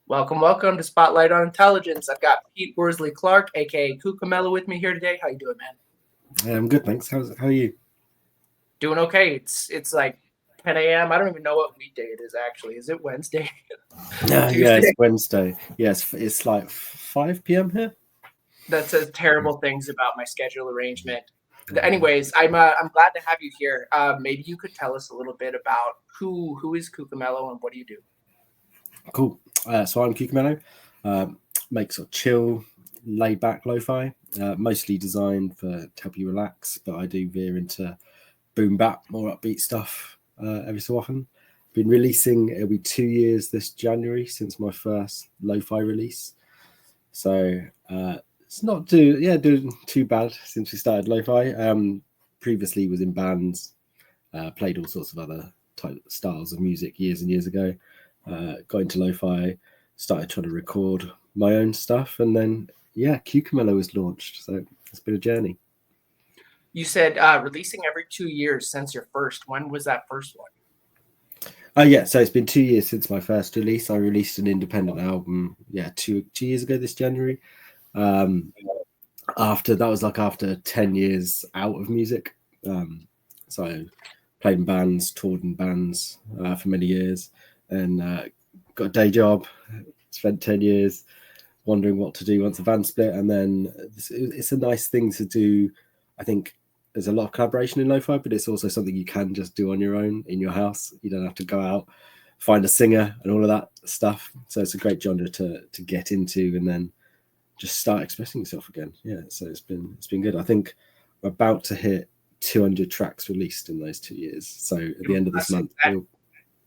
Welcome, welcome to Spotlight on Intelligence. I've got Pete Worsley Clark, aka Cucamello, with me here today. How you doing, man? I'm good, thanks. How are you? Doing okay. It's like 10 a.m. I don't even know what weekday it is actually. Is it Wednesday? Yeah, Tuesday? it's Wednesday. Yes, it's like 5 p.m. here. That says terrible things about my schedule arrangement. Uh, Anyways, I'm glad to have you here. Maybe you could tell us a little bit about who is Cucamello and what do you do? cool. So I'm Cucamello. Make sort of chill, laid back lo-fi. Mostly designed to help you relax, but I do veer into boom bap, more upbeat stuff every so often. Been releasing. It'll be 2 years this January since my first lo-fi release. So it's not doing too bad since we started lo-fi. Previously was in bands, played all sorts of other type styles of music years and years ago. Got into lo-fi, started trying to record my own stuff, and then Cucamello was launched. So it's been a journey. You said releasing every 2 years since your first. When was that first one? Oh yeah, so it's been 2 years since my first release. I released an independent album, two years ago this January. Um, after that was like after 10 years out of music. So I played in bands, toured in bands for many years, and got a day job. Spent 10 years wondering what to do once the band split, and then it's a nice thing to do. I think there's a lot of collaboration in lo-fi, but it's also something you can just do on your own in your house. You don't have to go out, find a singer, and all of that stuff. So it's a great genre to get into, and then just start expressing yourself again. Yeah, so it's been good. I think we're about to hit 200 tracks released in those 2 years. So at the end of this Impressive. month,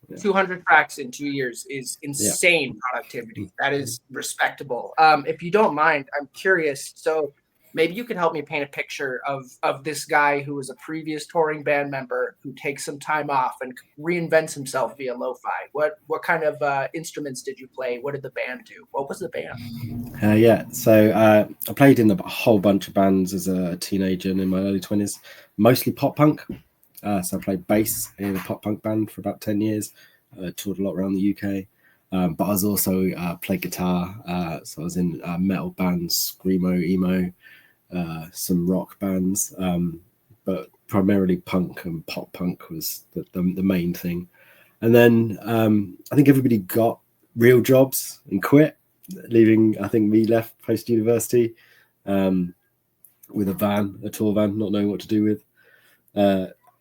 yeah, 200 tracks in 2 years is yeah. insane productivity. That is respectable. If you don't mind, I'm curious. So maybe you could help me paint a picture of this guy who was a previous touring band member who takes some time off and reinvents himself via lo-fi. What kind of instruments did you play? What did the band do? What was the band? Yeah. So I played in a whole bunch of bands as a teenager and in my early 20s, mostly pop punk. So I played bass in a pop punk band for about 10 years, toured a lot around the UK. But I was also played guitar. So I was in metal bands, screamo, emo, some rock bands. But primarily punk and pop punk was the main thing. And then I think everybody got real jobs and quit, leaving, I think me left post university with a tour van, not knowing what to do with.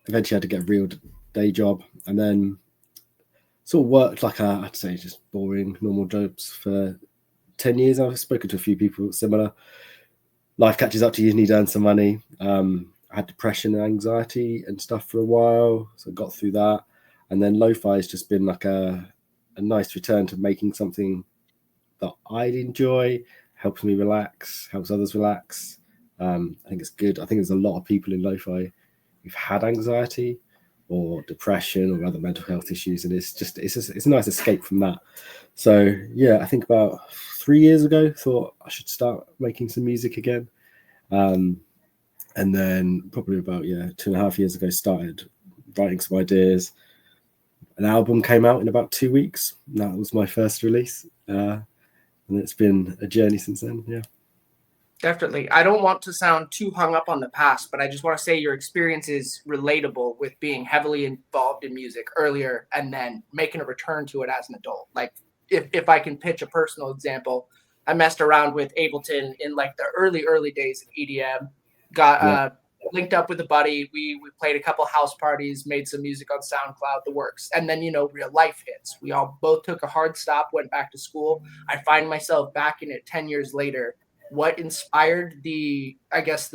Eventually had to get a real day job, and then sort of worked like I'd say just boring normal jobs for 10 years. I've spoken to a few people similar. Life catches up to you, you need to earn some money. I had depression and anxiety and stuff for a while, so I got through that. And then lo-fi has just been like a nice return to making something that I'd enjoy, helps me relax, helps others relax. I think it's good. I think there's a lot of people in lo-fi who've had anxiety or depression or other mental health issues, and it's a nice escape from that. So yeah, I think about 3 years ago, thought I should start making some music again. And then probably about 2.5 years ago, started writing some ideas. An album came out in about 2 weeks. That was my first release, and it's been a journey since then. Yeah. Definitely. I don't want to sound too hung up on the past, but I just want to say your experience is relatable with being heavily involved in music earlier and then making a return to it as an adult. Like if I can pitch a personal example, I messed around with Ableton in like the early days of EDM, got Yeah. linked up with a buddy. We played a couple house parties, made some music on SoundCloud, the works. And then, real life hits. We all both took a hard stop, went back to school. I find myself back in it 10 years later. What inspired the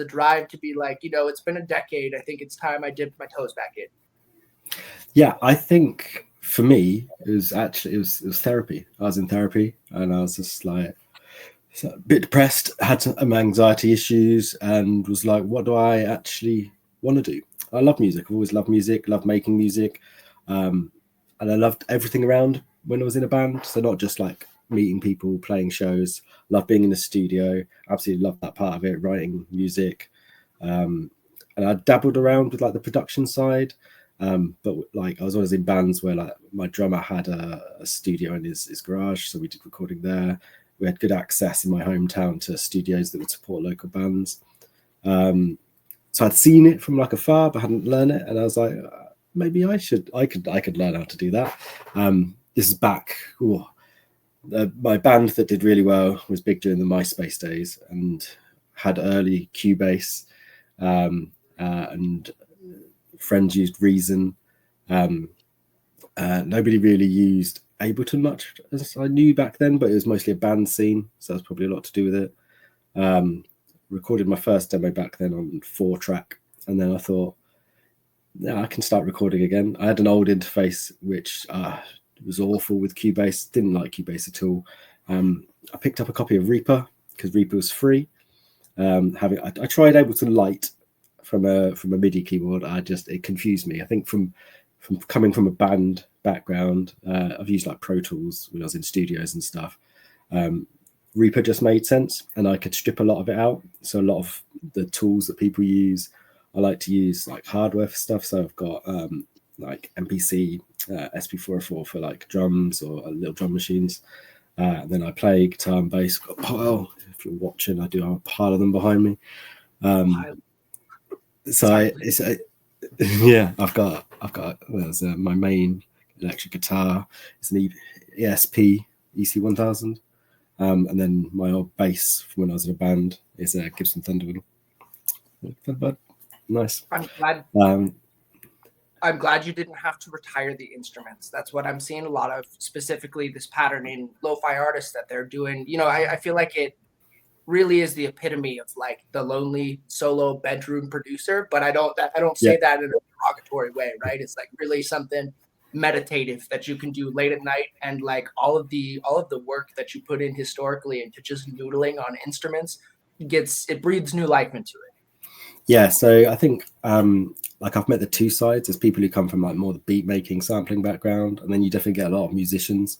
drive to be like, it's been a decade. I think it's time I dipped my toes back in. Yeah, I think for me it was therapy. I was in therapy and I was just like a bit depressed, had some anxiety issues, and was like, what do I actually want to do? I love music. I've always loved music, loved making music, and I loved everything around when I was in a band. So not just like meeting people, playing shows. Love being in the studio. Absolutely love that part of it, writing music. And I dabbled around with like the production side. But like I was always in bands where like my drummer had a studio in his garage, so we did recording there. We had good access in my hometown to studios that would support local bands. So I'd seen it from like afar, but hadn't learned it, and I was like, maybe I could learn how to do that. This is back. My band that did really well was big during the MySpace days and had early Cubase, and friends used Reason. Nobody really used Ableton much, as I knew back then, but it was mostly a band scene, so that's probably a lot to do with it. Recorded my first demo back then on 4-track, and then I thought, yeah, I can start recording again. I had an old interface which was awful with Cubase. Didn't like Cubase at all. I picked up a copy of Reaper because Reaper was free. I tried Ableton Lite from a MIDI keyboard. It confused me. I think from coming from a band background, I've used like Pro Tools when I was in studios and stuff. Reaper just made sense, and I could strip a lot of it out. So a lot of the tools that people use, I like to use like hardware for stuff. So I've got like MPC, SP404 for like drums or little drum machines. And then I play guitar and bass. Got a pile. If you're watching, I do have a pile of them behind me. Yeah, I've got there's my main electric guitar. It's an ESP EC1000. And then my old bass from when I was in a band is a Gibson Thunderbird. Nice. I'm glad you didn't have to retire the instruments. That's what I'm seeing a lot of, specifically this pattern in lo-fi artists that they're doing. I feel like it really is the epitome of like the lonely solo bedroom producer, but I don't say that in a derogatory way, right? It's like really something meditative that you can do late at night, and like all of the work that you put in historically into just noodling on instruments breathes new life into it. Yeah, so I think like I've met the two sides. There's people who come from like more the beat making, sampling background, and then you definitely get a lot of musicians.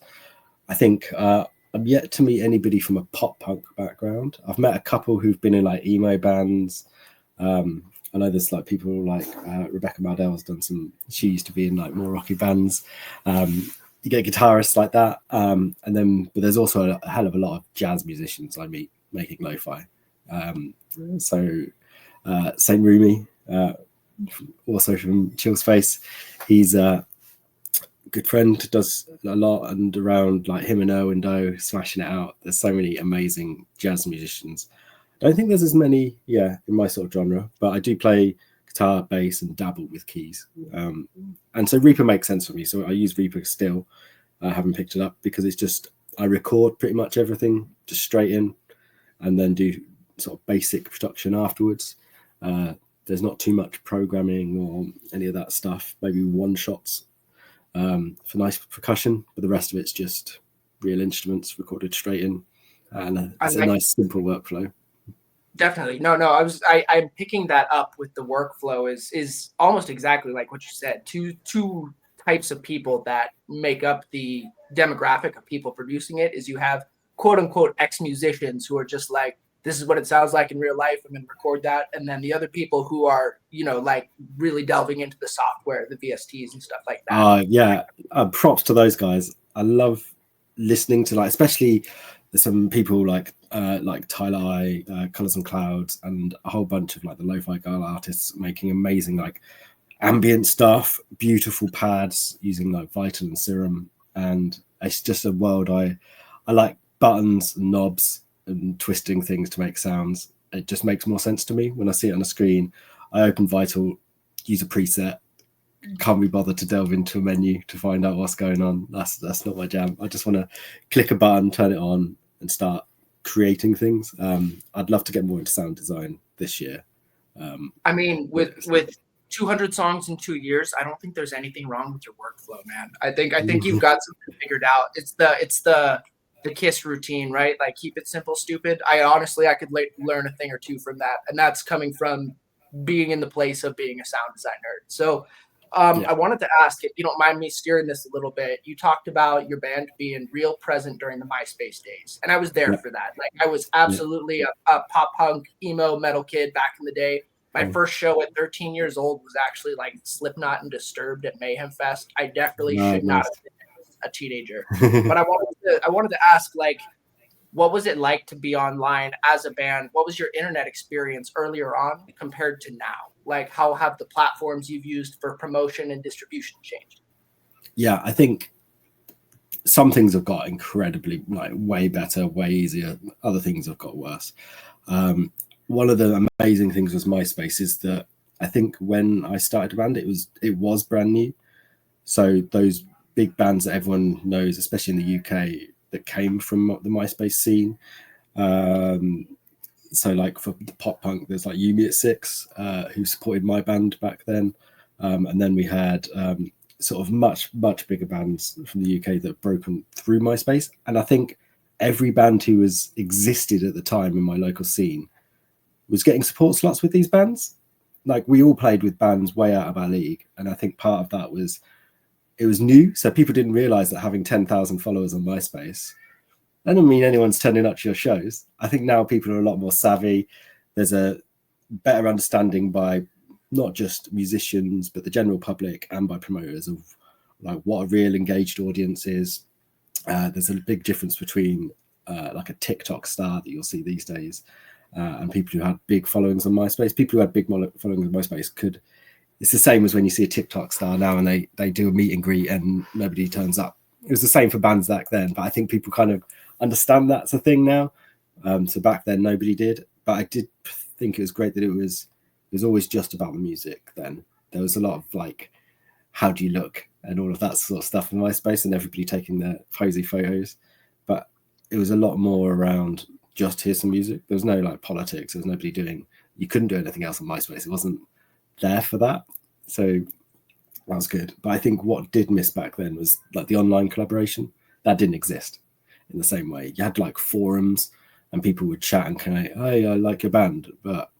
I think I'm yet to meet anybody from a pop punk background. I've met a couple who've been in like emo bands. I know there's like people like Rebecca Mardell's done some. She used to be in like more rocky bands. You get guitarists like that, but there's also a hell of a lot of jazz musicians I meet making lo-fi. Saint Rumi, also from Chill Space, he's a good friend, does a lot, and around like him and Owen Doe smashing it out. There's so many amazing jazz musicians. I don't think there's as many, in my sort of genre, but I do play guitar, bass, and dabble with keys. And so Reaper makes sense for me. So I use Reaper still. I haven't picked it up because it's just, I record pretty much everything just straight in and then do sort of basic production afterwards. There's not too much programming or any of that stuff, maybe one shots for nice percussion, but the rest of it's just real instruments recorded straight in. And it's a nice, simple workflow. Definitely. No, I'm picking that up with the workflow is almost exactly like what you said. Two types of people that make up the demographic of people producing it is you have quote unquote ex-musicians who are just like, this is what it sounds like in real life, I'm going to record that. And then the other people who are, like really delving into the software, the VSTs and stuff like that. Props to those guys. I love listening to especially some people like Tyler I, Colors and Clouds, and a whole bunch of like the lo-fi girl artists making amazing like ambient stuff, beautiful pads using like Vital and Serum, and it's just a world I like buttons and knobs and twisting things to make sounds. It just makes more sense to me when I see it on a screen. I open Vital, use a preset, can't be bothered to delve into a menu to find out what's going on. That's not my jam. I just want to click a button, turn it on, and start creating things. I'd love to get more into sound design this year. I mean, with 200 songs in 2 years, I don't think there's anything wrong with your workflow, man. I think you've got something figured out. It's the KISS routine, right? Like keep it simple, stupid. I could learn a thing or two from that, and that's coming from being in the place of being a sound design nerd. So I wanted to ask, if you don't mind me steering this a little bit, you talked about your band being real present during the MySpace days, and I was there for that. Like I was absolutely a pop punk emo metal kid back in the day. My first show at 13 years old was actually like Slipknot and Disturbed at Mayhem Fest. I definitely should not Nice. have been as a teenager. But I wanted to ask, like, what was it like to be online as a band? What was your internet experience earlier on compared to now? Like, how have the platforms you've used for promotion and distribution changed? Yeah, I think some things have got incredibly like way better, way easier. Other things have got worse. One of the amazing things was MySpace is that I think when I started a band, it was brand new. So those big bands that everyone knows, especially in the UK, that came from the MySpace scene. So like for the pop punk, there's like Yumi at Six, who supported my band back then. And then we had sort of much bigger bands from the UK that have broken through MySpace. And I think every band who existed at the time in my local scene was getting support slots with these bands. Like we all played with bands way out of our league. And I think part of that was it was new. So people didn't realize that having 10,000 followers on MySpace, that doesn't mean anyone's turning up to your shows. I think now people are a lot more savvy. There's a better understanding by not just musicians, but the general public and by promoters of like what a real engaged audience is. There's a big difference between like a TikTok star that you'll see these days and people who had big followings on MySpace. People who had big followings on MySpace it's the same as when you see a TikTok star now and they do a meet and greet and nobody turns up. It was the same for bands back then, but I think people kind of understand that's a thing now. So back then nobody did, but I did think it was great that it was always just about the music. Then there was a lot of like, how do you look and all of that sort of stuff in MySpace and everybody taking their posy photos, but it was a lot more around just hear some music. There was no like politics. There was nobody you couldn't do anything else on MySpace. It wasn't there for that. So that was good. But I think what did miss back then was like the online collaboration. That didn't exist in the same way. You had like forums and people would chat and kind of, hey, I like your band. But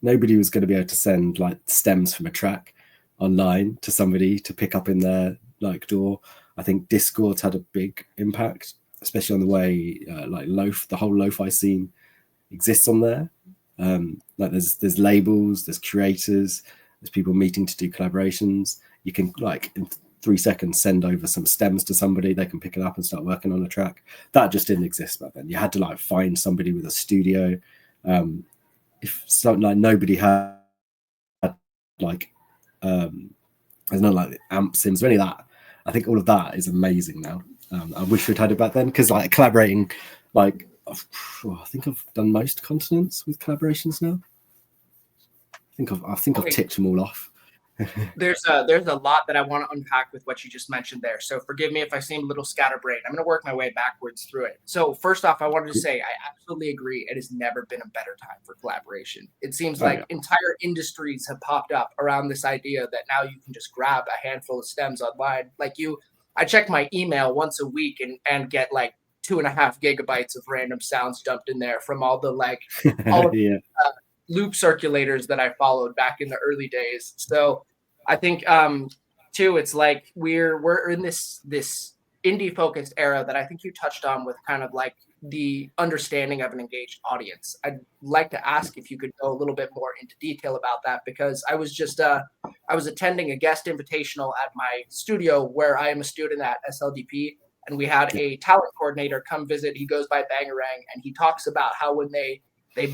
nobody was going to be able to send like stems from a track online to somebody to pick up in their like door. I think Discord had a big impact, especially on the way like the whole lo-fi scene exists on there. Like there's labels, there's curators, there's people meeting to do collaborations. You can like in 3 seconds send over some stems to somebody, they can pick it up and start working on a track. That just didn't exist back then. You had to like find somebody with a studio. If something like nobody had like there's no like amp sims or any of that. I think all of that is amazing now. I wish we'd had it back then because like collaborating, like I think I've done most continents with collaborations now. I think I've ticked them all off. There's a lot that I want to unpack with what you just mentioned there. So forgive me if I seem a little scatterbrained. I'm going to work my way backwards through it. So first off, I wanted to say I absolutely agree. It has never been a better time for collaboration. It seems like entire industries have popped up around this idea that now you can just grab a handful of stems online. Like I check my email once a week and get like 2.5 gigabytes of random sounds dumped in there from all the like all of loop circulators that I followed back in the early days. So I think too, it's like we're in this indie focused era that I think you touched on with kind of like the understanding of an engaged audience. I'd like to ask if you could go a little bit more into detail about that, because I was just I was attending a guest invitational at my studio where I am a student at SLDP, and we had a talent coordinator come visit. He goes by Bangarang, and he talks about how when they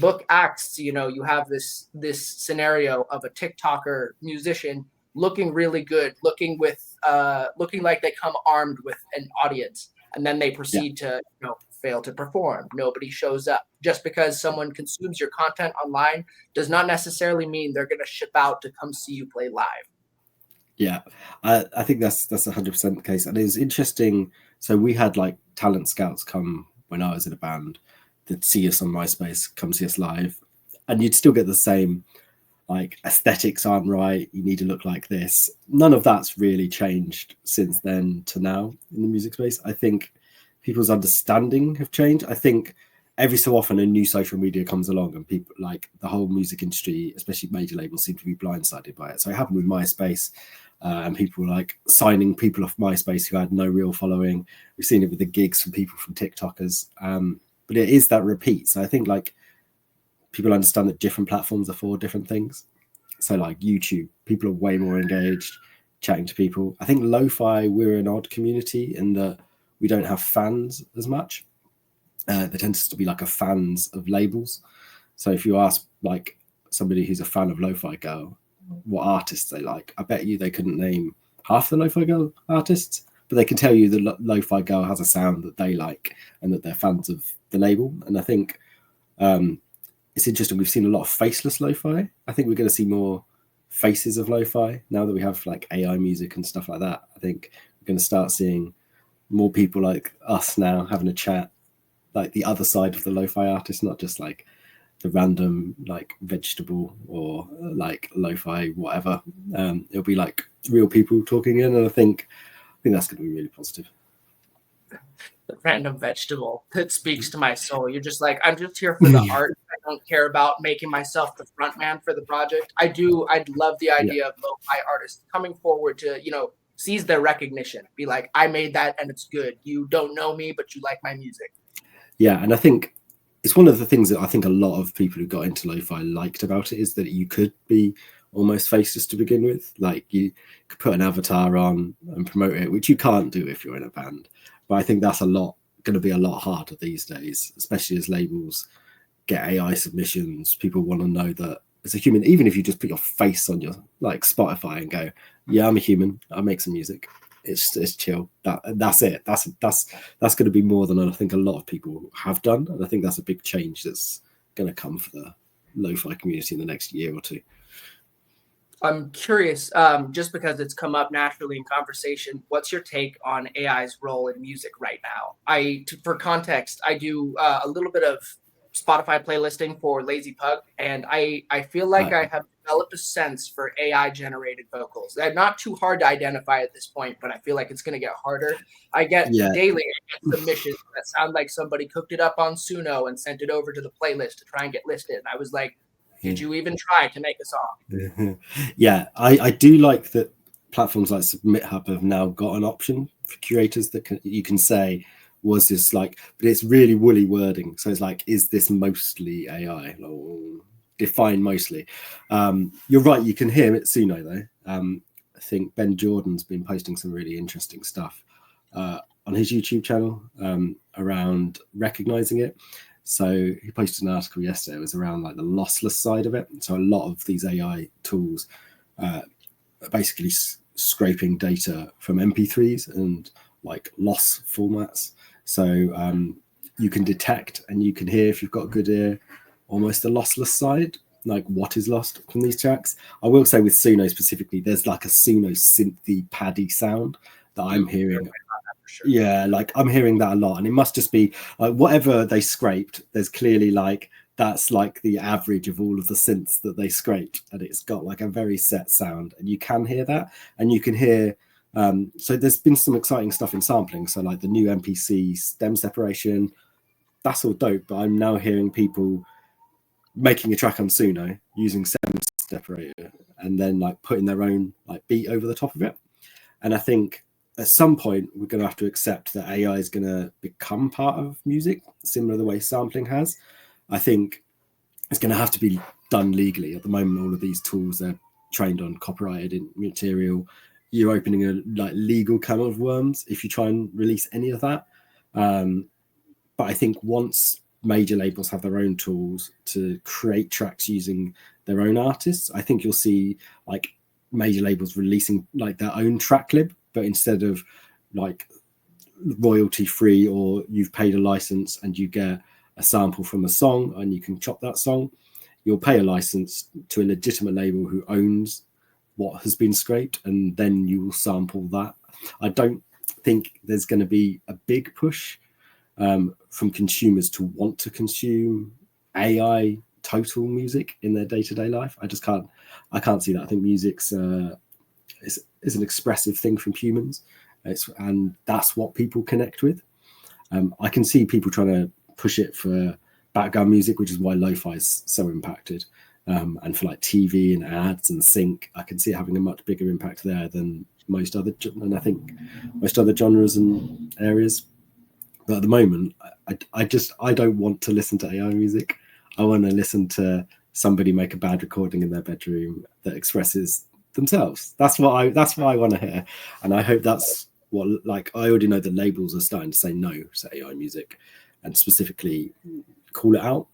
book acts, you know, you have this scenario of a TikToker musician looking really good, looking like they come armed with an audience, and then they proceed to fail to perform. Nobody shows up. Just because someone consumes your content online does not necessarily mean they're going to ship out to come see you play live. Yeah, I think that's 100% the case, and it's interesting. So we had like talent scouts come when I was in a band that see us on MySpace, come see us live, and you'd still get the same like aesthetics aren't right, you need to look like this. None of that's really changed since then to now in the music space. I think people's understanding have changed. I think every so often a new social media comes along and people like the whole music industry, especially major labels, seem to be blindsided by it. So it happened with MySpace and people were like signing people off MySpace who had no real following. We've seen it with the gigs from people from TikTokers. But it is that repeat. So I think like people understand that different platforms are for different things. So like YouTube, people are way more engaged, chatting to people. I think lo-fi, we're an odd community in that we don't have fans as much. There tends to be like a fans of labels. So if you ask like somebody who's a fan of Lo-Fi Girl what artists they like, I bet you they couldn't name half the Lo-Fi Girl artists, but they can tell you the Lo-Fi Girl has a sound that they like and that they're fans of the label. And I think it's interesting. We've seen a lot of faceless lo-fi. I think we're going to see more faces of lo-fi now that we have like AI music and stuff like that. I think we're going to start seeing more people like us now having a chat, like the other side of the lo-fi artist, not just like the random like vegetable or like lo-fi whatever. It'll be like real people talking in, and I think that's going to be really positive. The random vegetable that speaks to my soul. You're just like, I'm just here for the art. I don't care about making myself the front man for the project. I'd love the idea of lo-fi artists coming forward to, seize their recognition. Be like, I made that and it's good. You don't know me, but you like my music. Yeah, and I think it's one of the things that I think a lot of people who got into lo-fi liked about it is that you could be almost faceless to begin with. Like you could put an avatar on and promote it, which you can't do if you're in a band. But I think that's going to be a lot harder these days, especially as labels get AI submissions. People want to know that as a human, even if you just put your face on your like Spotify and go, yeah, I'm a human, I make some music. It's chill. That's it. That's going to be more than I think a lot of people have done. And I think that's a big change that's going to come for the lo-fi community in the next year or two. I'm curious, just because it's come up naturally in conversation, what's your take on AI's role in music right now? For context, I do a little bit of Spotify playlisting for Lazy Pug, and I feel like I have developed a sense for AI-generated vocals. They're not too hard to identify at this point, but I feel like it's going to get harder. I get daily submissions that sound like somebody cooked it up on Suno and sent it over to the playlist to try and get listed. And I was like, did you even try to make a song? Yeah, I do like that platforms like Submit Hub have now got an option for curators that you can say, was this like, but it's really woolly wording. So it's like, is this mostly AI? Or define mostly. You're right, you can hear it Suno though. I think Ben Jordan's been posting some really interesting stuff on his YouTube channel around recognizing it. So he posted an article yesterday. It was around like the lossless side of it. So a lot of these AI tools are basically scraping data from MP3s and like loss formats. So you can detect and you can hear, if you've got a good ear, almost the lossless side, like what is lost from these tracks. I will say with Suno specifically, there's like a Suno synthy paddy sound that I'm hearing. Sure. Yeah, like I'm hearing that a lot, and it must just be like whatever they scraped, there's clearly like that's like the average of all of the synths that they scraped, and it's got like a very set sound, and you can hear that, and you can hear so there's been some exciting stuff in sampling. So like the new MPC stem separation, that's all dope, but I'm now hearing people making a track on Suno using stem separator and then like putting their own like beat over the top of it. And I think at some point we're going to have to accept that AI is going to become part of music, similar to the way sampling has. I think it's going to have to be done legally. At the moment, all of these tools, they're trained on copyrighted material. You're opening a like legal can of worms if you try and release any of that. But I think once major labels have their own tools to create tracks using their own artists, I think you'll see like major labels releasing like their own track lib, but instead of like royalty free or you've paid a license and you get a sample from a song and you can chop that song, you'll pay a license to a legitimate label who owns what has been scraped, and then you will sample that. I don't think there's going to be a big push from consumers to want to consume AI total music in their day-to-day life. I can't see that. I think music's is an expressive thing from humans, and that's what people connect with. I can see people trying to push it for background music, which is why lo-fi is so impacted, and for like TV and ads and sync. I can see it having a much bigger impact there than most other, and I think most other genres and areas. But at the moment, I don't want to listen to AI music. I want to listen to somebody make a bad recording in their bedroom that expresses themselves. That's what I want to hear, and I hope that's what, like, I already know the labels are starting to say no to AI music, and specifically call it out,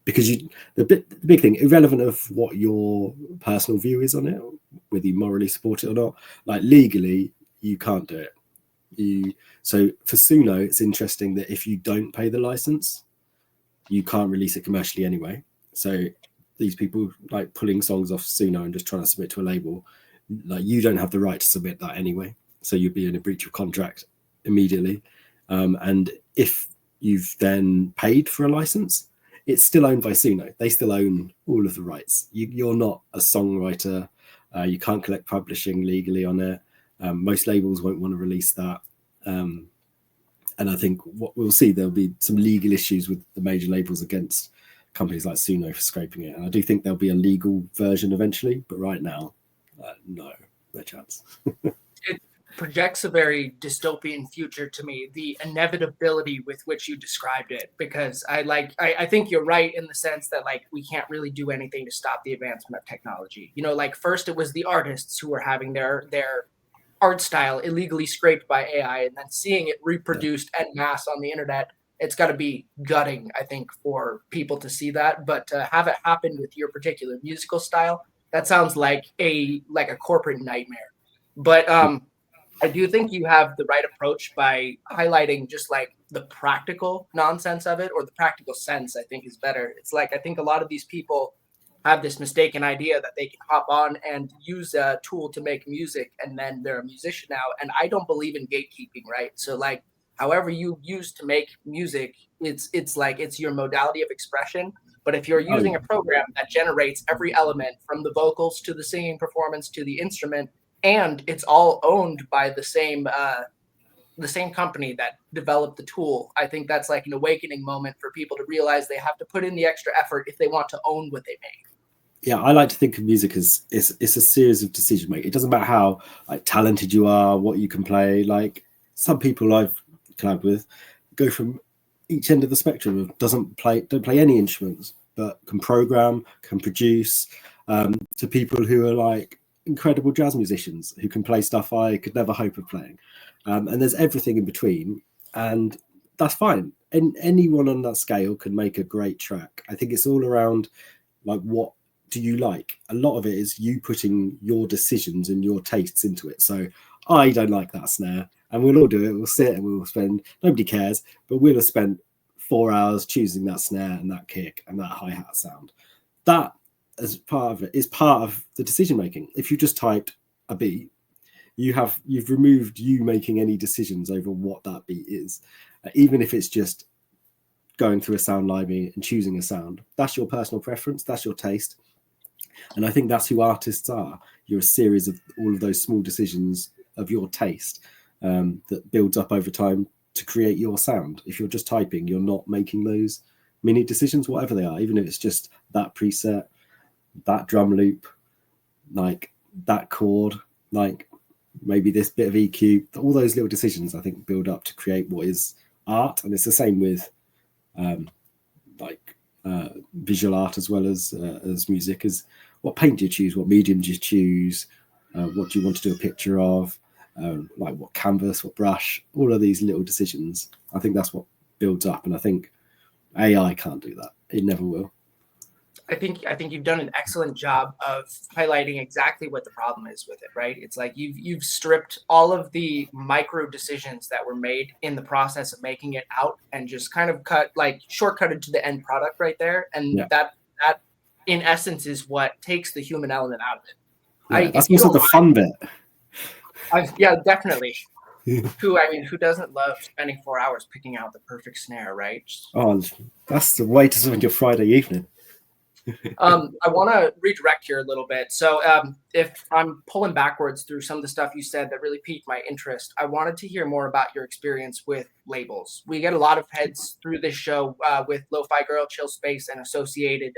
because the big thing, irrelevant of what your personal view is on it, whether you morally support it or not, like legally you can't do it. So for Suno, it's interesting that if you don't pay the license, you can't release it commercially anyway. So these people like pulling songs off Suno and just trying to submit to a label, like, you don't have the right to submit that anyway. So you'd be in a breach of contract immediately. And if you've then paid for a license, it's still owned by Suno. They still own all of the rights. You're not a songwriter. You can't collect publishing legally on it. Most labels won't want to release that. And I think what we'll see, there'll be some legal issues with the major labels against companies like Suno for scraping it. And I do think there'll be a legal version eventually, but right now, no chance. It projects a very dystopian future to me, the inevitability with which you described it, because I think you're right in the sense that, like, we can't really do anything to stop the advancement of technology. You know, like, first it was the artists who were having their art style illegally scraped by AI, and then seeing it reproduced en masse on the internet. It's got to be gutting, I think, for people to see that. But to have it happen with your particular musical style, that sounds like a corporate nightmare. But I do think you have the right approach by highlighting just like the practical nonsense of it, or the practical sense, I think is better. It's like, I think a lot of these people have this mistaken idea that they can hop on and use a tool to make music and then they're a musician now. And I don't believe in gatekeeping, right? So like, however you use to make music, it's like, it's your modality of expression. But if you're using a program that generates every element from the vocals to the singing performance to the instrument, and it's all owned by the same company that developed the tool, I think that's like an awakening moment for people to realize they have to put in the extra effort if they want to own what they make. Yeah, I like to think of music as it's a series of decision making. It doesn't matter how like talented you are, what you can play. Like, some people I've collabed with go from each end of the spectrum of don't play any instruments, but can program, can produce, to people who are like incredible jazz musicians who can play stuff I could never hope of playing. And there's everything in between, and that's fine. And anyone on that scale can make a great track. I think it's all around, like, what do you like? A lot of it is you putting your decisions and your tastes into it. So I don't like that snare, and we'll all do it. We'll sit and we'll spend, nobody cares, but we'll have spent 4 hours choosing that snare and that kick and that hi-hat sound. That, as part of it, is part of the decision making. If you just typed a beat, you've removed you making any decisions over what that beat is, even if it's just going through a sound library and choosing a sound. That's your personal preference, that's your taste. And I think that's who artists are. You're a series of all of those small decisions of your taste, that builds up over time to create your sound. If you're just typing, you're not making those mini decisions, whatever they are, even if it's just that preset, that drum loop, like that chord, like maybe this bit of EQ. All those little decisions, I think, build up to create what is art. And it's the same with visual art as well as music. Is what paint do you choose, what medium do you choose, what do you want to do a picture of, like what canvas, what brush, all of these little decisions. I think that's what builds up, and I think AI can't do that. It never will. I think you've done an excellent job of highlighting exactly what the problem is with it, right? It's like you've stripped all of the micro decisions that were made in the process of making it out, and just kind of shortcutted to the end product right there. And that in essence is what takes the human element out of it. Yeah, that's also the fun bit. Yeah, definitely. Who doesn't love spending 4 hours picking out the perfect snare, right? Oh, that's the way to spend your Friday evening. I want to redirect here a little bit. So if I'm pulling backwards through some of the stuff you said that really piqued my interest, I wanted to hear more about your experience with labels. We get a lot of heads through this show with Lo-Fi Girl, Chill Space, and associated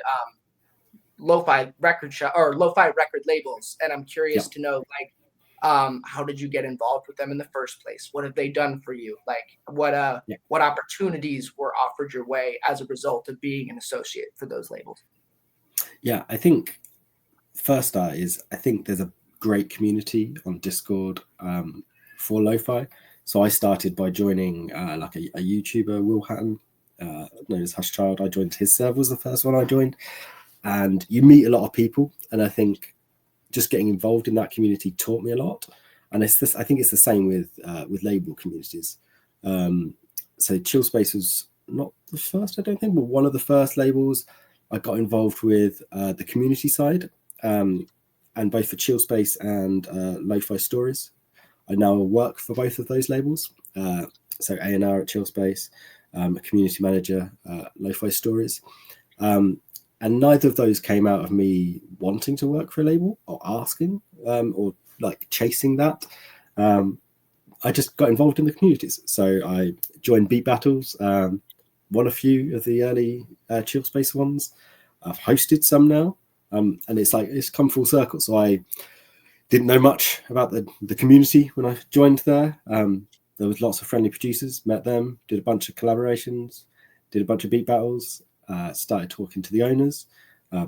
lo-fi record labels. And I'm curious to know, like, how did you get involved with them in the first place? What have they done for you? Like, what opportunities were offered your way as a result of being an associate for those labels? Yeah, I think first start is I think there's a great community on Discord for lo-fi. So I started by joining like a YouTuber, Will Hatton, known as Hush Child. I joined his server, was the first one I joined, and you meet a lot of people, and I think just getting involved in that community taught me a lot. And it's this, I think it's the same with label communities. So Chill Space was not the first, I don't think, but one of the first labels I got involved with the community side, and both for Chill Space and Lo-Fi Stories. I now work for both of those labels. So A&R at Chill Space, a community manager, Lo-Fi Stories. And neither of those came out of me wanting to work for a label or asking or like chasing that. I just got involved in the communities. So I joined beat battles, won a few of the early Chill Space ones. I've hosted some now, and it's come full circle. So I didn't know much about the community when I joined there. There was lots of friendly producers, met them, did a bunch of collaborations, did a bunch of beat battles, started talking to the owners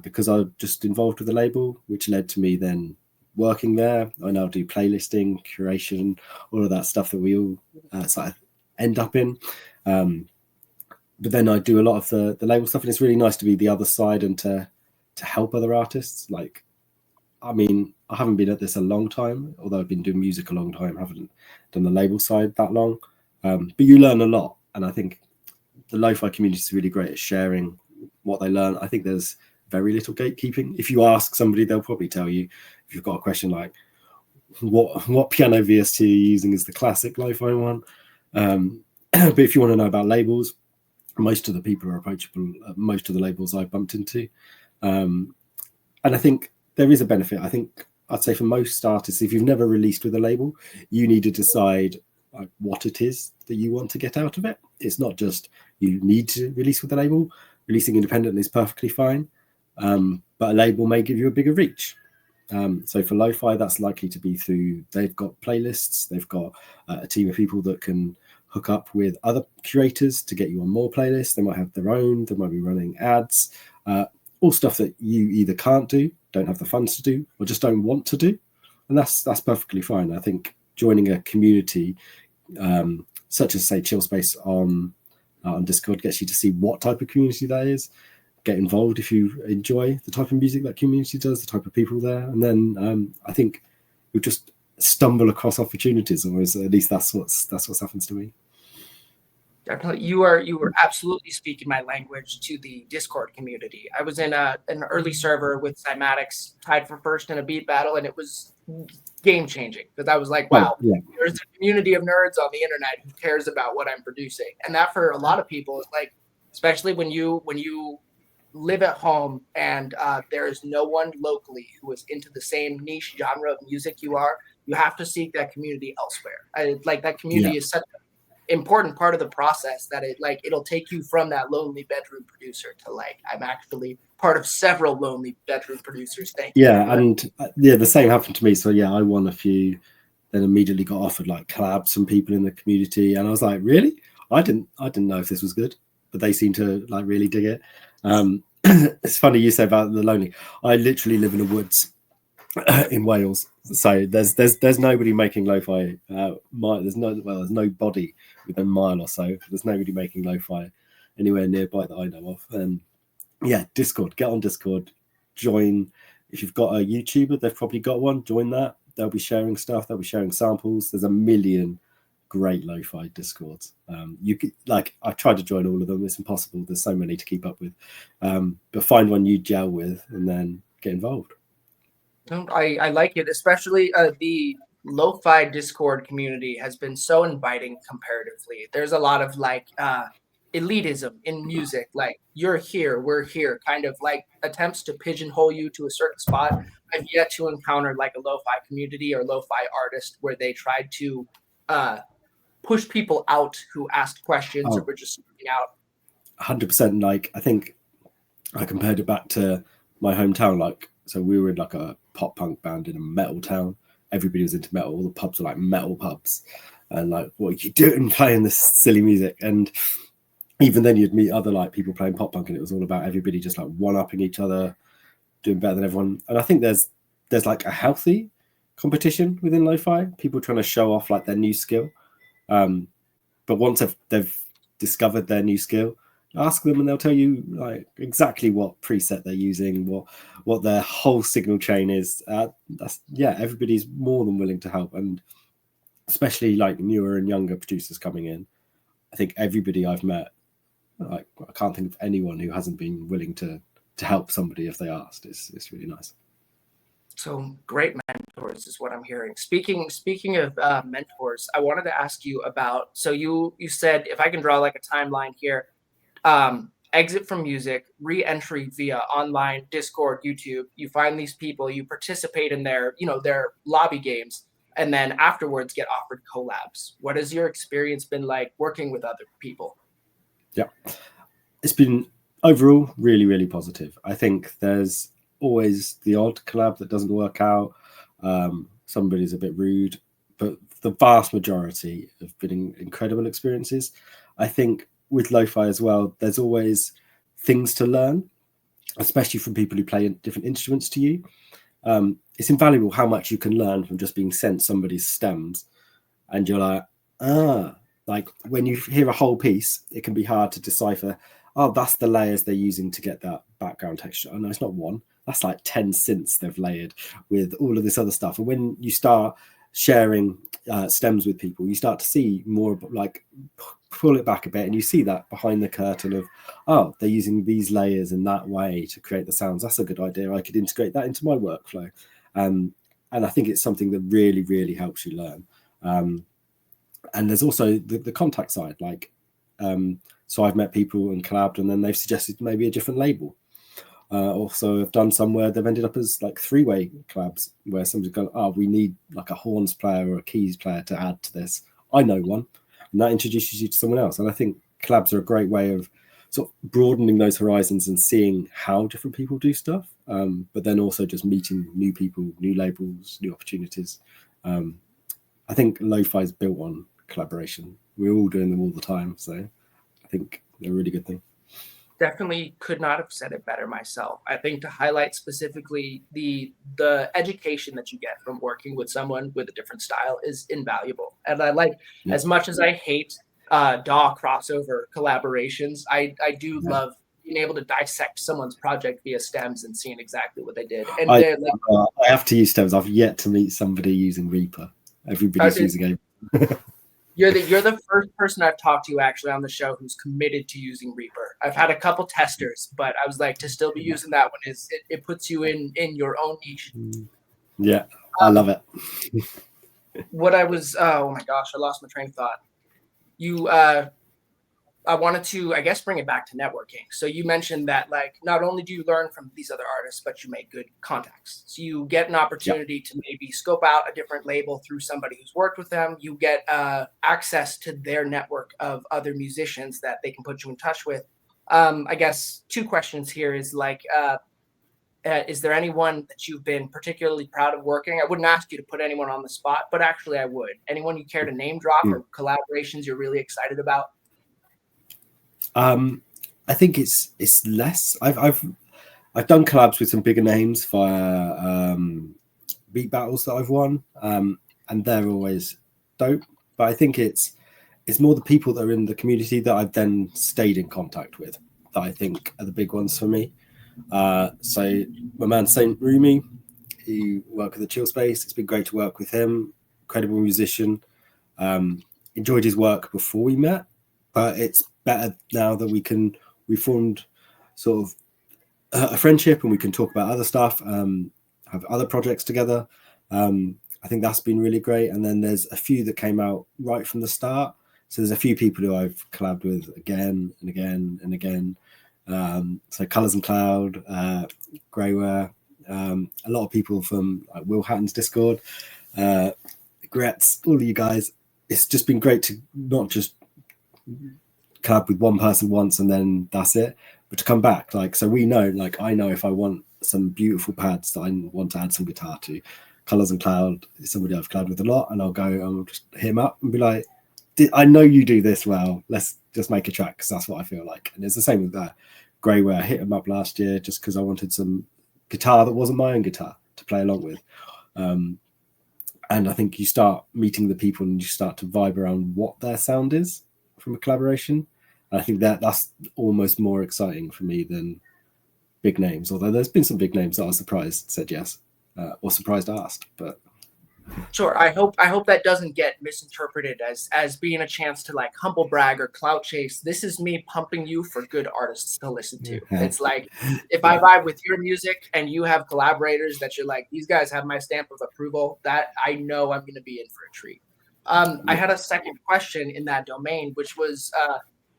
because I was just involved with the label, which led to me then working there. I now do playlisting, curation, all of that stuff that we all sort of end up in. But then I do a lot of the label stuff, and it's really nice to be the other side and to help other artists. Like, I mean, I haven't been at this a long time, although I've been doing music a long time. I haven't done the label side that long, but you learn a lot, and I think the lo-fi community is really great at sharing what they learn. I think there's very little gatekeeping. If you ask somebody, they'll probably tell you. If you've got a question like, what piano VST are you using is the classic lo-fi one. But if you want to know about labels, most of the people are approachable. Most of the labels I bumped into. And I think there is a benefit. I think I'd say for most artists, if you've never released with a label, you need to decide like what it is that you want to get out of it. It's not just you need to release with a label. Releasing independently is perfectly fine, but a label may give you a bigger reach. So for lo-fi, that's likely to be through, they've got playlists, they've got a team of people that can hook up with other curators to get you on more playlists. They might have their own, they might be running ads, all stuff that you either can't do, don't have the funds to do, or just don't want to do. And that's perfectly fine. I think joining a community such as, say, Chill Space on Discord gets you to see what type of community that is. Get involved if you enjoy the type of music that community does, the type of people there, and then I think you'll just stumble across opportunities, or at least that's what happens to me. Definitely, you were absolutely speaking my language to the Discord community. I was in an early server with Cymatics, tied for first in a beat battle, and it was game changing because I was like, wow, there's a community of nerds on the internet who cares about what I'm producing, and that for a lot of people is like, especially when you live at home and there is no one locally who is into the same niche genre of music you are, you have to seek that community elsewhere. Like that community is such an important part of the process that it'll take you from that lonely bedroom producer to like, I'm actually part of several lonely bedroom producers. Thank you. And the same happened to me. So I won a few, then immediately got offered like collabs from people in the community, and I was like, really? I didn't know if this was good, but they seem to like really dig it. It's funny you say about the lonely. I literally live in the woods in Wales, so there's nobody making lo-fi. There's nobody within a mile or so. There's nobody making lo-fi anywhere nearby that I know of. And Discord. Get on Discord. Join. If you've got a YouTuber, they've probably got one. Join that. They'll be sharing stuff. They'll be sharing samples. There's a million great lo-fi Discords. You could I've tried to join all of them. It's impossible. There's so many to keep up with. But find one you gel with and then get involved. I like it, especially the lo-fi Discord community has been so inviting comparatively. There's a lot of like elitism in music, like you're here, we're here, kind of like attempts to pigeonhole you to a certain spot. I've yet to encounter like a lo-fi community or lo-fi artist where they tried to push people out who asked questions or were just speaking out. 100%. Like I think I compared it back to my hometown. Like, so we were in like a pop punk band in a metal town. Everybody was into metal. All the pubs were like metal pubs, and like, what are you doing playing this silly music? And even then, you'd meet other like people playing pop punk, and it was all about everybody just like one upping each other, doing better than everyone. And I think there's like a healthy competition within lo-fi, people trying to show off like their new skill. But once they've discovered their new skill, ask them and they'll tell you like exactly what preset they're using, what their whole signal chain is. Everybody's more than willing to help, and especially like newer and younger producers coming in. I think everybody I've met, like I can't think of anyone who hasn't been willing to help somebody if they asked. It's really nice. So great mentors is what I'm hearing. Speaking of mentors, I wanted to ask you about. So you said, if I can draw like a timeline here, exit from music, re-entry via online, Discord, YouTube. You find these people, you participate in their lobby games, and then afterwards get offered collabs. What has your experience been like working with other people? Yeah, it's been overall really, really positive. I think there's always the odd collab that doesn't work out. Somebody's a bit rude, but the vast majority have been incredible experiences. I think with lo-fi as well, there's always things to learn, especially from people who play different instruments to you. It's invaluable how much you can learn from just being sent somebody's stems, and you're like, like when you hear a whole piece, it can be hard to decipher. Oh, that's the layers they're using to get that background texture. Oh no, it's not one. That's like 10 synths they've layered with all of this other stuff. And when you start sharing stems with people, you start to see more, like pull it back a bit, and you see that behind the curtain of, oh, they're using these layers in that way to create the sounds. That's a good idea. I could integrate that into my workflow. And I think it's something that really, really helps you learn. And there's also the contact side. Like, so I've met people and collabed, and then they've suggested maybe a different label. Also, I've done some where they've ended up as like three-way collabs, where somebody's gone, oh, we need like a horns player or a keys player to add to this. I know one, and that introduces you to someone else. And I think collabs are a great way of sort of broadening those horizons and seeing how different people do stuff, but then also just meeting new people, new labels, new opportunities. I think lo-fi is built on collaboration. We're all doing them all the time, so I think they're a really good thing. Definitely could not have said it better myself. I think to highlight specifically the education that you get from working with someone with a different style is invaluable. And I like, as much as I hate DAW crossover collaborations, I do love being able to dissect someone's project via stems and seeing exactly what they did. And I have to use stems. I've yet to meet somebody using Reaper. Everybody's using a You're the first person I've talked to actually on the show who's committed to using Reaper. I've had a couple testers, but I was like, to still be using that one is it puts you in your own niche. Yeah, I love it. What I was oh my gosh, I lost my train of thought. I wanted to, I guess, bring it back to networking. So you mentioned that, like, not only do you learn from these other artists, but you make good contacts. So you get an opportunity to maybe scope out a different label through somebody who's worked with them. You get access to their network of other musicians that they can put you in touch with. I guess two questions here is like, is there anyone that you've been particularly proud of working? I wouldn't ask you to put anyone on the spot, but actually I would. Anyone you care to name drop or collaborations you're really excited about? I think it's less. I've done collabs with some bigger names via beat battles that I've won, and they're always dope. But I think it's more the people that are in the community that I've then stayed in contact with that I think are the big ones for me. So my man Saint Rumi, he worked with the Chill Space. It's been great to work with him. Incredible musician. Enjoyed his work before we met, but it's better now that we formed sort of a friendship and we can talk about other stuff, have other projects together. I think that's been really great. And then there's a few that came out right from the start. So there's a few people who I've collabed with again and again and again. So Colours and Cloud, Greyware, a lot of people from like Will Hatton's Discord, Gretz, all of you guys. It's just been great to not just collab with one person once and then that's it, but to come back. Like, so we know, like I know if I want some beautiful pads that I want to add some guitar to, Colours and Cloud is somebody I've collabed with a lot, and I'll go and I'll just hit him up and be like, I know you do this well, let's just make a track, because that's what I feel like. And it's the same with that Greyware. I hit him up last year just because I wanted some guitar that wasn't my own guitar to play along with. And I think you start meeting the people and you start to vibe around what their sound is from a collaboration. And I think that's almost more exciting for me than big names, although there's been some big names that I was surprised said yes, or surprised asked. But sure, I hope that doesn't get misinterpreted as being a chance to like humble brag or clout chase. This is me pumping you for good artists to listen to. It's like, if I vibe with your music and you have collaborators that you're like, these guys have my stamp of approval, that I know I'm going to be in for a treat. I had a second question in that domain, which was,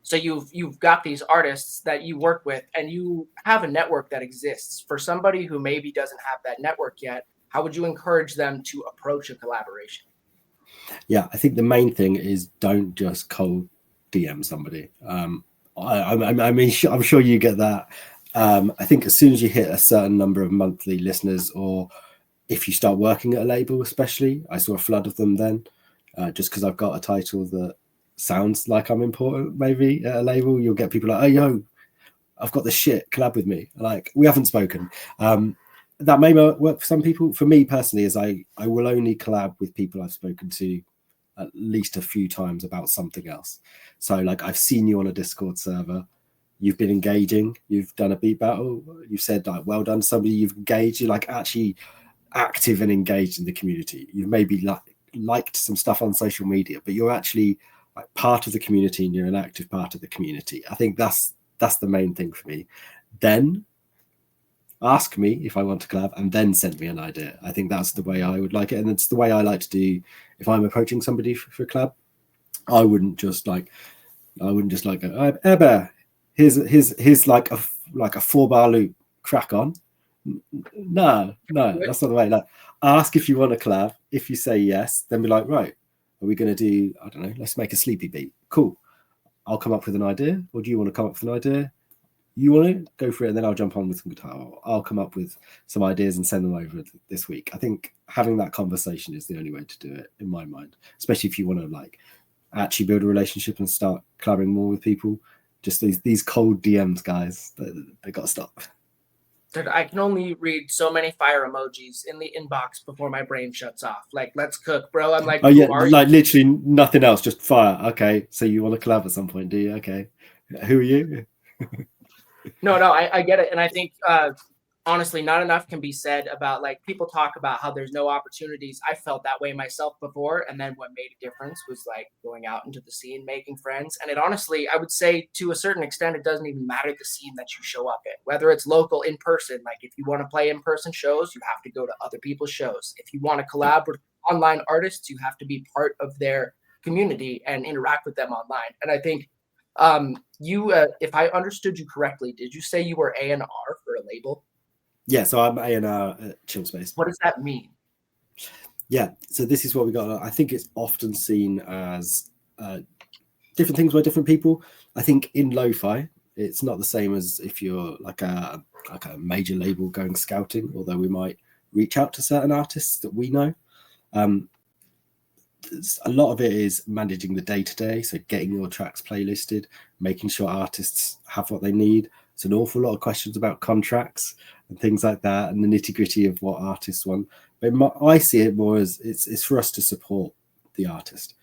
so you've got these artists that you work with, and you have a network that exists. For somebody who maybe doesn't have that network yet, how would you encourage them to approach a collaboration? Yeah, I think the main thing is don't just cold DM somebody. I mean, I'm sure you get that. I think as soon as you hit a certain number of monthly listeners, or if you start working at a label, especially, I saw a flood of them then, just because I've got a title that sounds like I'm important. Maybe at a label, you'll get people like, "Oh, yo, I've got this shit. Collab with me." Like, we haven't spoken. That may work for some people. For me personally, is I will only collab with people I've spoken to at least a few times about something else. So like, I've seen you on a Discord server, you've been engaging, you've done a beat battle, you've said like, well done, somebody, you've engaged, you're like actually active and engaged in the community. You've maybe liked some stuff on social media, but you're actually like part of the community and you're an active part of the community. I think that's the main thing for me. Then ask me if I want to collab, and then send me an idea. I think that's the way I would like it, and it's the way I like to do if I'm approaching somebody for a collab. I wouldn't just like go, AiirBear, here's like a 4-bar loop, crack on. No, that's not the way. Like, ask if you want to collab. If you say yes, then be like, right, are we going to do, I don't know, let's make a sleepy beat. Cool. I'll come up with an idea. Or do you want to come up with an idea? You want to go for it, and then I'll jump on with some guitar. I'll come up with some ideas and send them over this week. I think having that conversation is the only way to do it, in my mind, especially if you want to like actually build a relationship and start collaborating more with people. Just these cold DMs, guys, they got to stop. Dude, I can only read so many fire emojis in the inbox before my brain shuts off. Like, let's cook, bro. I'm like, oh yeah, like literally nothing else, just fire. Okay, so you want to collab at some point, do you? Okay, who are you? No, I get it. And I think, honestly, not enough can be said about, like, people talk about how there's no opportunities. I felt that way myself before. And then what made a difference was like going out into the scene, making friends. And it honestly, I would say to a certain extent, it doesn't even matter the scene that you show up in, whether it's local, in person. Like, if you want to play in person shows, you have to go to other people's shows. If you want to collab with online artists, you have to be part of their community and interact with them online. And I think, you, if I understood you correctly, did you say you were A&R for a label? Yeah, so I'm A&R at Chill Space. What does that mean? Yeah, so this is what we got. I think it's often seen as different things by different people. I think in lo-fi, it's not the same as if you're like a major label going scouting, although we might reach out to certain artists that we know. A lot of it is managing the day-to-day, so getting your tracks playlisted, making sure artists have what they need. It's an awful lot of questions about contracts and things like that, and the nitty-gritty of what artists want. But I see it more as it's for us to support the artist.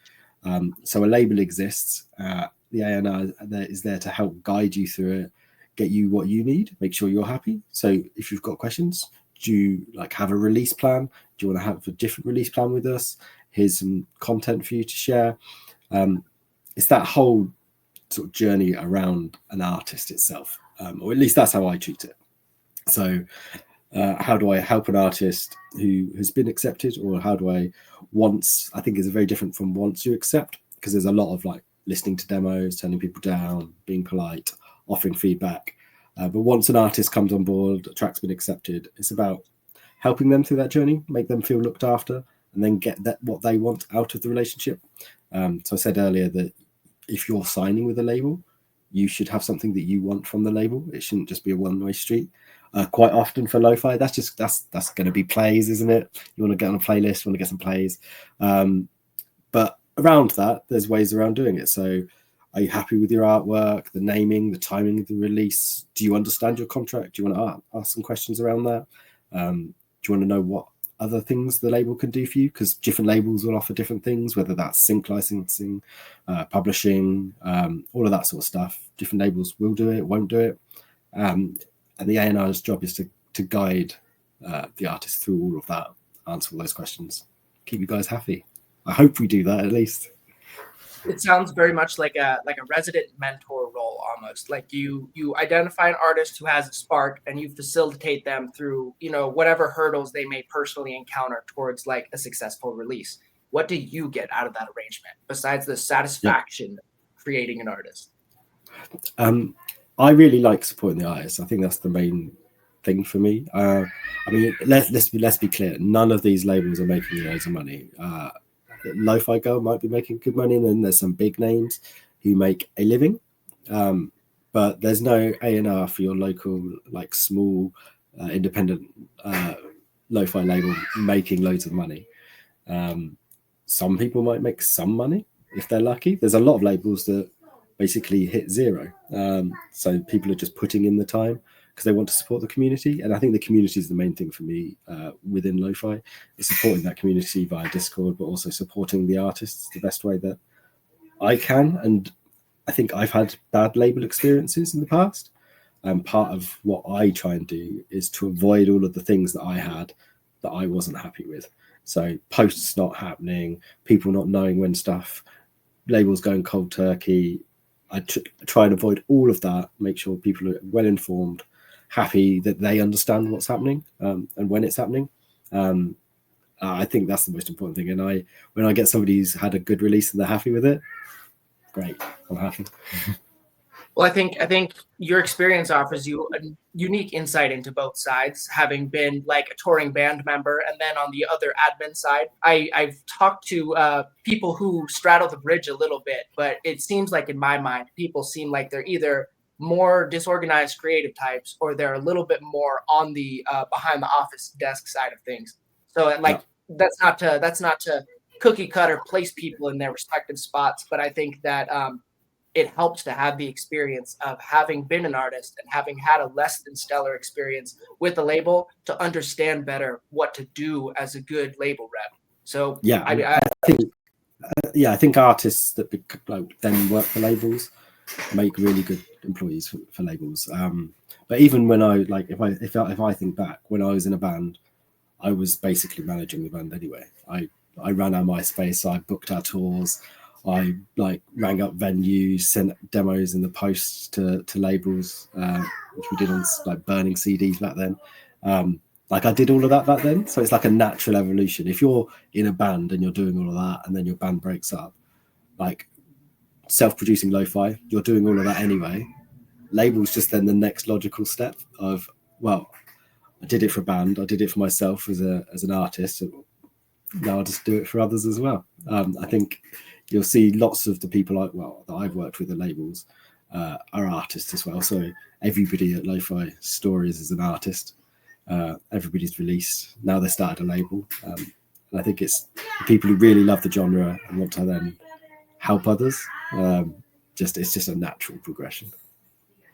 So a label exists. The A&R is there to help guide you through it, get you what you need, make sure you're happy. So if you've got questions, do you like have a release plan? Do you want to have a different release plan with us? Here's some content for you to share. It's that whole sort of journey around an artist itself, or at least that's how I treat it. So how do I help an artist who has been accepted, or how do I I think is very different from once you accept, because there's a lot of like listening to demos, turning people down, being polite, offering feedback. But once an artist comes on board, a track's been accepted, it's about helping them through that journey, make them feel looked after, and then get that what they want out of the relationship. So I said earlier that if you're signing with a label, you should have something that you want from the label. It shouldn't just be a one-way street. Quite often for lo-fi, that's going to be plays, isn't it? You want to get on a playlist, you want to get some plays. But around that, there's ways around doing it. So Are you happy with your artwork, the naming, the timing of the release? Do you understand your contract? Do you want to ask some questions around that? Do you want to know what other things the label can do for you? Because different labels will offer different things, whether that's sync licensing, publishing, all of that sort of stuff. Different labels will do it, won't do it. And the A&R's job is to guide the artist through all of that, answer all those questions, keep you guys happy. I hope we do that at least. It sounds very much like a resident mentor role almost. Like you identify an artist who has a spark and you facilitate them through, whatever hurdles they may personally encounter towards like a successful release. What do you get out of that arrangement besides the satisfaction of creating an artist? I really like supporting the artists. I think that's the main thing for me. I mean, let's be clear. None of these labels are making loads of money. Lo-Fi Girl might be making good money, and then there's some big names who make a living, but there's no A&R for your local, like small, independent lo-fi label making loads of money. Some people might make some money if they're lucky. There's a lot of labels that basically hit zero, so people are just putting in the time because they want to support the community. And I think the community is the main thing for me within lo-fi, is supporting that community via Discord, but also supporting the artists the best way that I can. And I think I've had bad label experiences in the past. And part of what I try and do is to avoid all of the things that I had that I wasn't happy with. So posts not happening, people not knowing when stuff, labels going cold turkey. I try and avoid all of that, make sure people are well informed, happy that they understand what's happening and when it's happening. I think that's the most important thing. And when I get somebody who's had a good release and they're happy with it, great, I'm happy. Well, I think your experience offers you a unique insight into both sides, having been like a touring band member and then on the other admin side. I've talked to people who straddle the bridge a little bit, but it seems like in my mind, people seem like they're either more disorganized creative types or they're a little bit more on the behind the office desk side of things. So like that's not to cookie cutter place people in their respective spots, but I think that it helps to have the experience of having been an artist and having had a less than stellar experience with a label to understand better what to do as a good label rep. So yeah, I think artists that then work for labels make really good employees for labels. But even when if I think back, when I was in a band, I was basically managing the band anyway. I ran our MySpace, I booked our tours, I rang up venues, sent demos in the post to labels, which we did on burning CDs back then. I did all of that back then. So it's like a natural evolution. If you're in a band and you're doing all of that and then your band breaks up, like self-producing lo-fi, you're doing all of that anyway. Labels just then the next logical step of, well, I did it for a band, I did it for myself as an artist. So now I'll just do it for others as well. I think you'll see lots of the people that I've worked with, the labels, are artists as well. So everybody at Lo-Fi Stories is an artist. Everybody's released. Now they started a label. And I think it's the people who really love the genre and want to then help others. It's just a natural progression.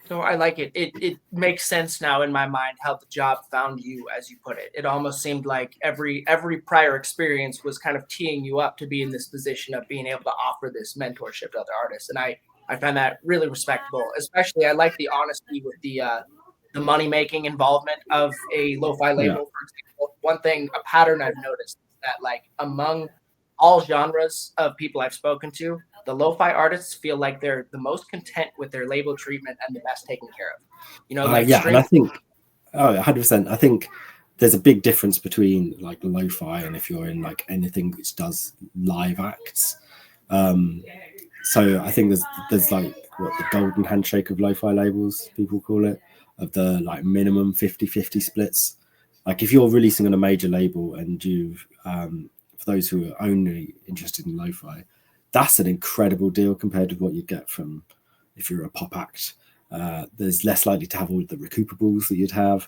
So I like it. It makes sense now in my mind how the job found you, as you put it. It almost seemed like every prior experience was kind of teeing you up to be in this position of being able to offer this mentorship to other artists. And I find that really respectable. Especially I like the honesty with the money making involvement of a lo-fi label. Yeah. For example, one thing, a pattern I've noticed is that among all genres of people I've spoken to, the lo-fi artists feel like they're the most content with their label treatment and the best taken care of. And I think 100%. I think there's a big difference between lo-fi and if you're in anything which does live acts. So I think there's the golden handshake of lo-fi labels, people call it, of the minimum 50-50 splits. If you're releasing on a major label and you've for those who are only interested in lo-fi, that's an incredible deal compared to what you get from if you're a pop act. There's less likely to have all of the recuperables that you'd have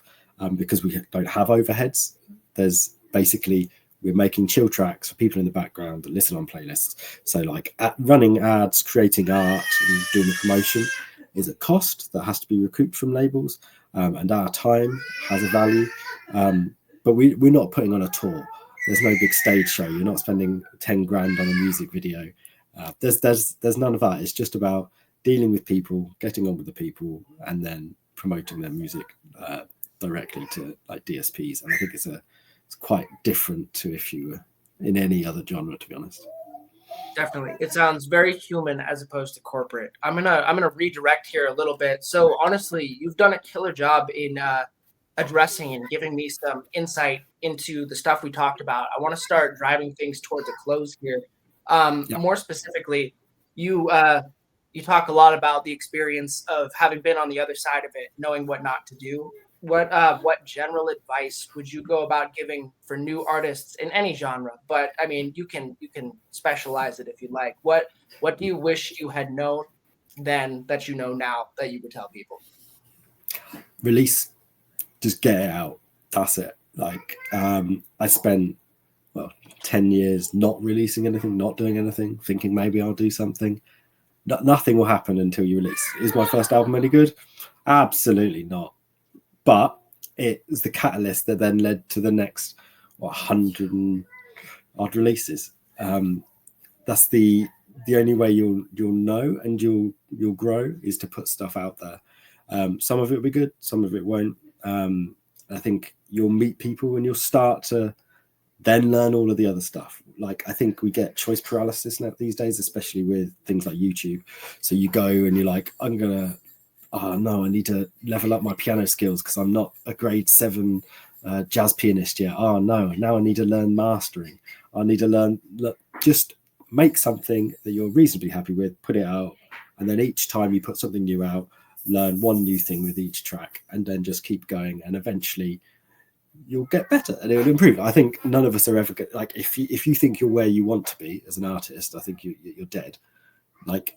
because we don't have overheads. There's basically we're making chill tracks for people in the background that listen on playlists. So like running ads, creating art, and doing the promotion is a cost that has to be recouped from labels, and our time has a value. But we're not putting on a tour. There's no big stage show. You're not spending 10 grand on a music video. There's none of that. It's just about dealing with people, getting on with the people, and then promoting their music directly to like DSPs. And I think it's quite different to if you were in any other genre, to be honest. Definitely. It sounds very human as opposed to corporate. I'm gonna redirect here a little bit. So honestly, you've done a killer job in addressing and giving me some insight into the stuff we talked about. I want to start driving things towards a close here. More specifically, you talk a lot about the experience of having been on the other side of it, knowing what not to do. What general advice would you go about giving for new artists in any genre? But I mean, you can specialize it if you like. What do you wish you had known then that you know now that you would tell people? Release, just get it out. That's it. Like I spent 10 years not releasing anything, not doing anything, thinking maybe I'll do something. Nothing will happen until you release. Is my first album any good? Absolutely not. But it was the catalyst that then led to the next 100 and odd releases. That's the only way you'll know and you'll grow is to put stuff out there. Some of it will be good, some of it won't. I think you'll meet people and you'll start to then learn all of the other stuff. Like I think we get choice paralysis now these days, especially with things like YouTube. So you go and you're like, oh no, I need to level up my piano skills because I'm not a grade 7 jazz pianist yet. Oh no, now I need to learn mastering. I need to learn, just make something that you're reasonably happy with, put it out. And then each time you put something new out, learn one new thing with each track and then just keep going. And eventually you'll get better and it'll improve. I think none of us are ever good. Like if you think you're where you want to be as an artist, I think you're dead. Like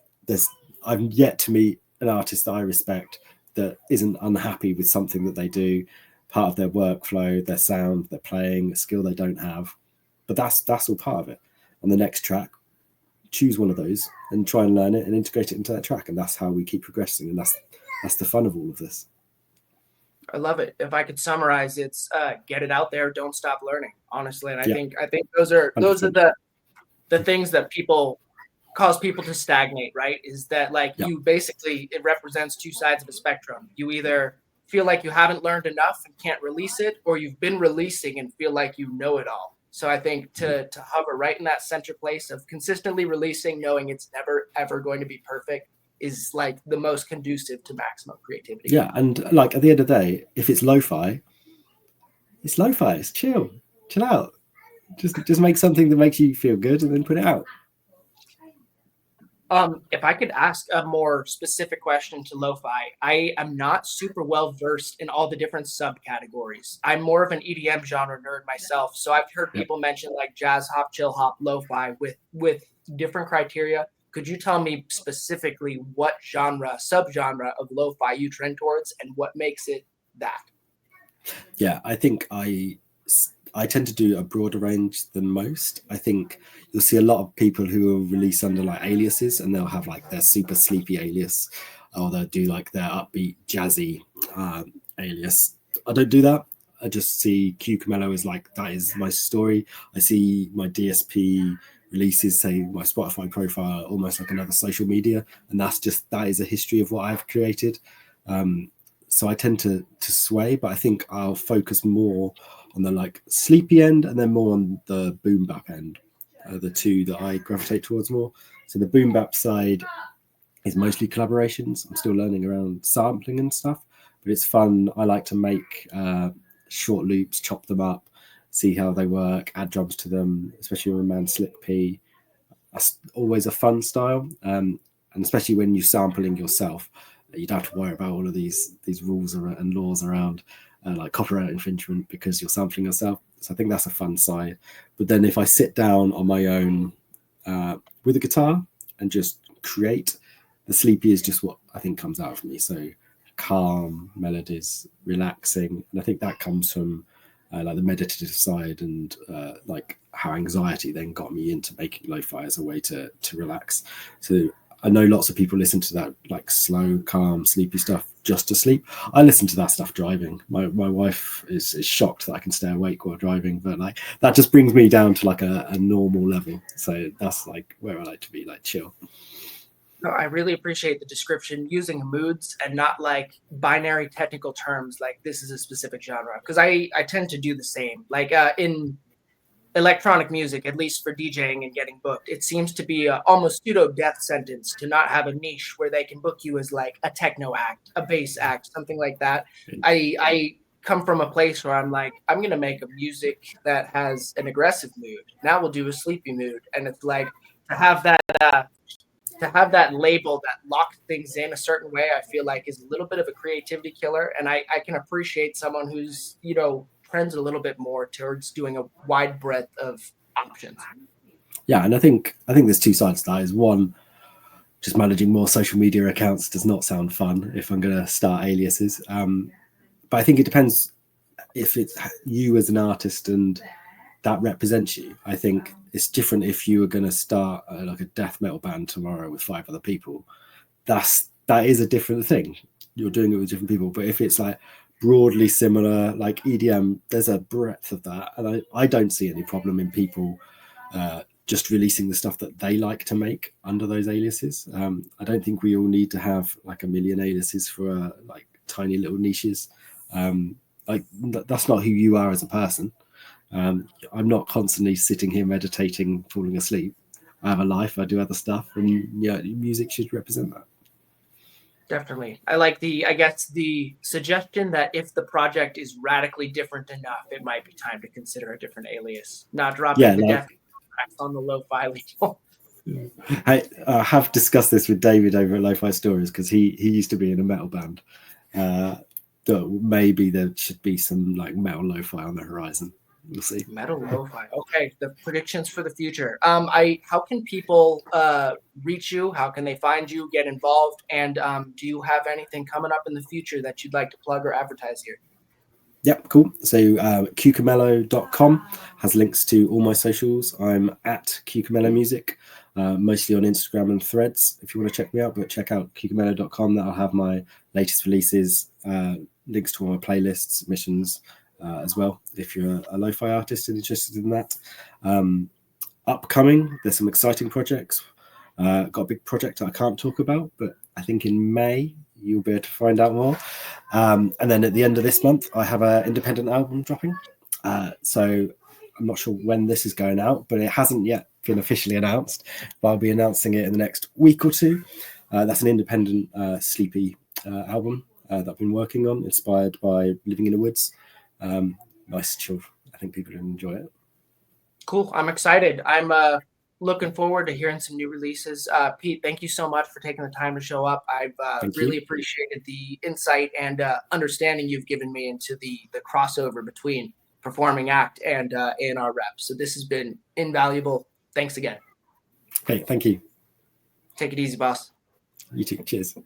I've yet to meet an artist that I respect that isn't unhappy with something that they do, part of their workflow, their sound, their playing, a skill they don't have. But that's all part of it. On the next track, choose one of those and try and learn it and integrate it into that track. And that's how we keep progressing. And that's the fun of all of this. I love it. If I could summarize, it's get it out there, don't stop learning, honestly. And I think those are 100%. the things that cause people to stagnate, right? Is that you basically, it represents two sides of a spectrum. You either feel like you haven't learned enough and can't release it, or you've been releasing and feel like you know it all. So I think to hover right in that center place of consistently releasing, knowing it's never ever going to be perfect, is like the most conducive to maximum creativity. Yeah, and like at the end of the day, if it's lo-fi, it's lo-fi. It's chill out. Just make something that makes you feel good and then put it out. If I could ask a more specific question to lo-fi, I am not super well versed in all the different subcategories. I'm more of an EDM genre nerd myself, so I've heard people mention like jazz hop, chill hop, lo-fi with different criteria. Could you tell me specifically what subgenre of lo-fi you trend towards and what makes it that? Yeah, I think I tend to do a broader range than most. I think you'll see a lot of people who will release under like aliases and they'll have like their super sleepy alias or they'll do like their upbeat jazzy alias. I don't do that. I just see Cucamello as like, that is my story. I see my DSP releases, say my Spotify profile, almost like another social media. And that is a history of what I've created. So I tend to sway, but I think I'll focus more on the like sleepy end and then more on the boom bap end, the two that I gravitate towards more. So the boom bap side is mostly collaborations. I'm still learning around sampling and stuff, but it's fun. I like to make short loops, chop them up, see how they work, add drums to them, especially with Man Slick P. That's always a fun style. And especially when you're sampling yourself, you don't have to worry about all of these rules and laws around like copyright infringement because you're sampling yourself. So I think that's a fun side. But then if I sit down on my own with a guitar and just create, the sleepy is just what I think comes out of me. So calm melodies, relaxing. And I think that comes from like the meditative side, and like how anxiety then got me into making lo-fi as a way to relax. So I know lots of people listen to that like slow, calm, sleepy stuff just to sleep. I listen to that stuff driving. My wife is shocked that I can stay awake while driving, but like that just brings me down to like a normal level. So that's like where I like to be, like chill. No, I really appreciate the description, using moods and not like binary technical terms like this is a specific genre. Because I tend to do the same. Like in electronic music, at least for DJing and getting booked, it seems to be a almost pseudo death sentence to not have a niche where they can book you as like a techno act, a bass act, something like that. I come from a place where I'm like, I'm gonna make a music that has an aggressive mood. Now we'll do a sleepy mood, and it's like to have that. To have that label that locks things in a certain way, I feel like is a little bit of a creativity killer. And I can appreciate someone who's, trends a little bit more towards doing a wide breadth of options. Yeah, and I think there's two sides to that. Is one, just managing more social media accounts does not sound fun if I'm going to start aliases. But I think it depends if it's you as an artist and that represents you. I think it's different if you were going to start like a death metal band tomorrow with 5 other people. That is a different thing. You're doing it with different people. But if it's like broadly similar, like EDM, there's a breadth of that, and I don't see any problem in people just releasing the stuff that they like to make under those aliases. I don't think we all need to have like a million aliases for like tiny little niches. Like that's not who you are as a person. I'm not constantly sitting here meditating, falling asleep. I have a life. I do other stuff, and yeah, music should represent that. Definitely. I like the suggestion that if the project is radically different enough, it might be time to consider a different alias, not dropping the death on the lo-fi label. I have discussed this with David over at Lo-Fi Stories, because he used to be in a metal band. That maybe there should be some like metal lo-fi on the horizon. We'll see. Metal lo-fi. Okay, the predictions for the future. How can people reach you? How can they find you, get involved? And do you have anything coming up in the future that you'd like to plug or advertise here? Yep, cool. So Cucamello.com has links to all my socials. I'm at Cucamello Music, mostly on Instagram and Threads if you want to check me out, but check out Cucamello.com. That'll have my latest releases, links to all my playlists, submissions, as well, if you're a lo-fi artist and interested in that. Upcoming, there's some exciting projects. Got a big project I can't talk about, but I think in May you'll be able to find out more. And then at the end of this month, I have an independent album dropping. So I'm not sure when this is going out, but it hasn't yet been officially announced, but I'll be announcing it in the next week or two. That's an independent sleepy album that I've been working on, inspired by living in the woods. Nice, chill. I think people will enjoy it. Cool. I'm excited. I'm looking forward to hearing some new releases. Pete, thank you so much for taking the time to show up. I've really appreciated the insight and understanding you've given me into the crossover between performing act and A&R rep. So this has been invaluable. Thanks again. Okay, thank you. Take it easy, boss. You too. Cheers.